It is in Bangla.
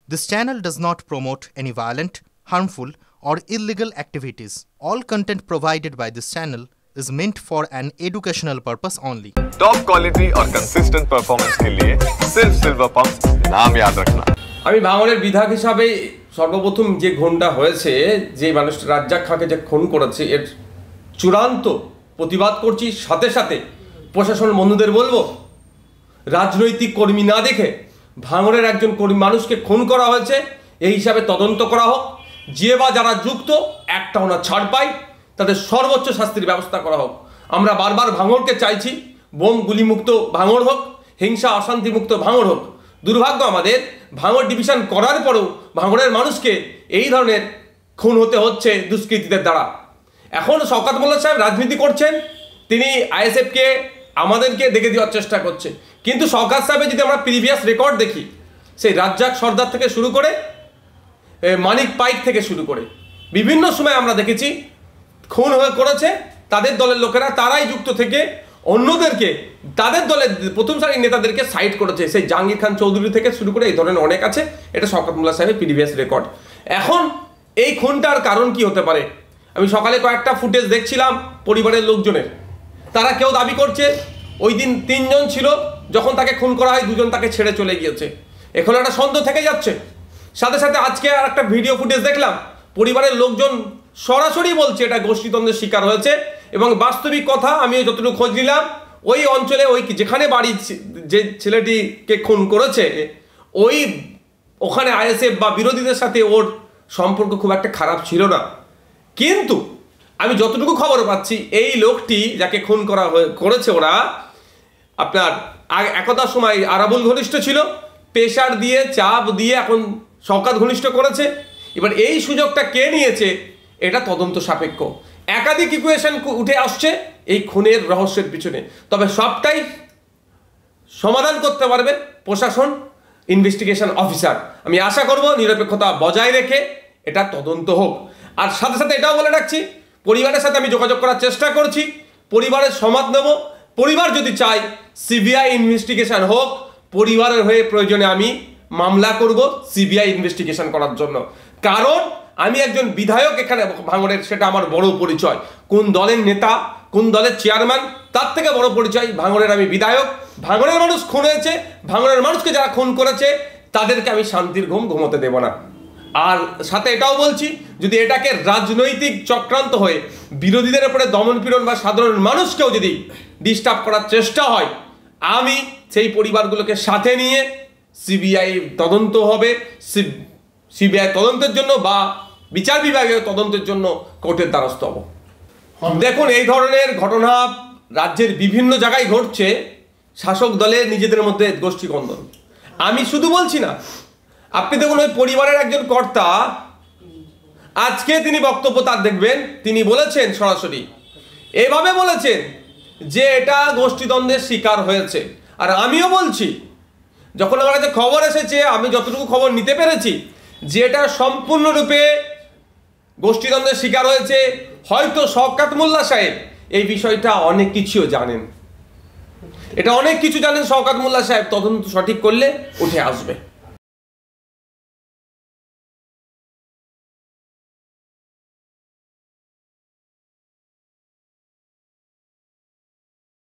This channel does not promote any violent, harmful, or illegal activities. All content provided by this channel is meant for an educational purpose only. Top quality और कंसिस्टेंट परफॉर्मेंस के लिए सिर्फ सिल्वर पंप नाम याद रखना। আমি ভাঙড়ের বিধায়ক হিসাবে সর্বপ্রথম যে খুনটা হয়েছে, যে মানুষটা রাজ্জাক খাঁকে যে খুন করেছে, এর চূড়ান্ত প্রতিবাদ করছি। সাথে সাথে প্রশাসন বন্ধুদের বলবো, রাজনৈতিক কর্মী না দেখে ভাঙড়ের একজন কর্মী মানুষকে খুন করা হয়েছে, এই হিসাবে তদন্ত করা হোক। যে বা যারা যুক্ত একটাও না ছাড় পায়, তাদের সর্বোচ্চ শাস্তির ব্যবস্থা করা হোক। আমরা বারবার ভাঙড়কে চাইছি বোম গুলিমুক্ত ভাঙড় হোক, হিংসা অশান্তিমুক্ত ভাঙড় হোক। দুর্ভাগ্য আমাদের, ভাঙড় ডিভিশন করার পরেও ভাঙড়ের মানুষকে এই ধরনের খুন হতে হচ্ছে দুষ্কৃতীদের দ্বারা। এখন শওকত মোল্লা সাহেব রাজনীতি করছেন, তিনি আইএসএফকে আমাদেরকে দেখে দেওয়ার চেষ্টা করছে। কিন্তু শওকত সাহেবের যদি আমরা প্রিভিয়াস রেকর্ড দেখি, সেই রাজ্জাক সর্দার থেকে শুরু করে মানিক পাইক থেকে শুরু করে বিভিন্ন সময় আমরা দেখেছি খুন হয়ে করেছে তাদের দলের লোকেরা, তারাই যুক্ত থেকে অন্যদেরকে, তাদের দলের প্রথম সারির নেতাদেরকে সাইড করেছে। সেই জাহাঙ্গীর খান চৌধুরী থেকে শুরু করে এই ধরনের অনেক আছে। এটা শওকত মোল্লা সাহেবের প্রিভিয়াস রেকর্ড। এখন এই খুনটার কারণ কি হতে পারে? আমি সকালে কয়েকটা ফুটেজ দেখছিলাম পরিবারের লোকজনের। তারা কেউ দাবি করছে ওই দিন 3 জন ছিল, যখন তাকে খুন করা হয় 2 জন তাকে ছেড়ে চলে গিয়েছে। এখন একটা সন্দেহ থেকে যাচ্ছে। সাথে সাথে আজকে আর একটা ভিডিও ফুটেজ দেখলাম, পরিবারের লোকজন সরাসরি বলছে এটা গোষ্ঠীদ্বন্দ্বের শিকার হয়েছে। এবং বাস্তবিক কথা, আমি যতটুকু খোঁজ নিলাম, ওই অঞ্চলে ওই যেখানে বাড়ি যে ছেলেটিকে খুন করেছে, ওখানে আইএসএফ বা বিরোধীদের সাথে ওর সম্পর্ক খুব একটা খারাপ ছিল না। কিন্তু আমি যতটুকু খবর পাচ্ছি, এই লোকটি যাকে খুন করেছে ওরা, আপনার একদা সময় আরাবুল ঘনিষ্ঠ ছিল, প্রেশার দিয়ে চাপ দিয়ে এখন শওকত ঘনিষ্ঠ করেছে। এবার এই সুযোগটা কে নিয়েছে, এটা তদন্ত সাপেক্ষ। একাধিক ইকুয়েশন উঠে আসছে এই খুনের রহস্যের পিছনে। তবে সবটাই সমাধান করতে পারবে প্রশাসন, ইনভেস্টিগেশন অফিসার। আমি আশা করব নিরপেক্ষতা বজায় রেখে এটা তদন্ত হোক। আর সাথে সাথে এটাও বলে রাখছি, পরিবারের সাথে আমি যোগাযোগ করার চেষ্টা করছি, পরিবারের সমাদ নেব। পরিবার যদি চায় সিবিআই ইনভেস্টিগেশন হোক, পরিবারের হয়ে প্রয়োজনে আমি মামলা করব সিবিআই ইনভেস্টিগেশন করার জন্য। কারণ আমি একজন বিধায়ক এখানে ভাঙড়ের, সেটা আমার বড় পরিচয়। কোন দলের নেতা, কোন দলের চেয়ারম্যান, তার থেকে বড় পরিচয় ভাঙড়ের আমি বিধায়ক। ভাঙড়ের মানুষ খুন হয়েছে, ভাঙড়ের মানুষকে যারা খুন করেছে তাদেরকে আমি শান্তির ঘুম ঘুমোতে দেব না। আর সাথে এটাও বলছি, যদি এটাকে রাজনৈতিক চক্রান্ত হয়ে বিরোধীদের উপরে দমনপীড়ন বা সাধারণ মানুষকেও যদি ডিস্টার্ব করার চেষ্টা হয়, আমি সেই পরিবারগুলোকে সাথে নিয়ে সিবিআই তদন্ত হবে, সিবিআই তদন্তের জন্য বা বিচার বিভাগের তদন্তের জন্য কোর্টের দ্বারস্থ হব। দেখুন, এই ধরনের ঘটনা রাজ্যের বিভিন্ন জায়গায় ঘটছে। শাসক দলের নিজেদের মধ্যে গোষ্ঠীকন্দল। আমি শুধু বলছি না, আপনি দেখুন ওই পরিবারের একজন কর্তা, আজকে তিনি বক্তব্য তার দেখবেন, তিনি বলেছেন সরাসরি, এভাবে বলেছেন যে এটা গোষ্ঠীদ্বন্দ্বের শিকার হয়েছে। আর আমিও বলছি, যখন আমার কাছে খবর এসেছে, আমি যতটুকু খবর নিতে পেরেছি, যে এটা সম্পূর্ণরূপে গোষ্ঠীদ্বন্দ্বের শিকার হয়েছে। হয়তো শওকত মোল্লা সাহেব এই বিষয়টা অনেক কিছুও জানেন, এটা অনেক কিছু জানেন শওকত মোল্লা সাহেব। তদন্ত সঠিক করলে উঠে আসবে।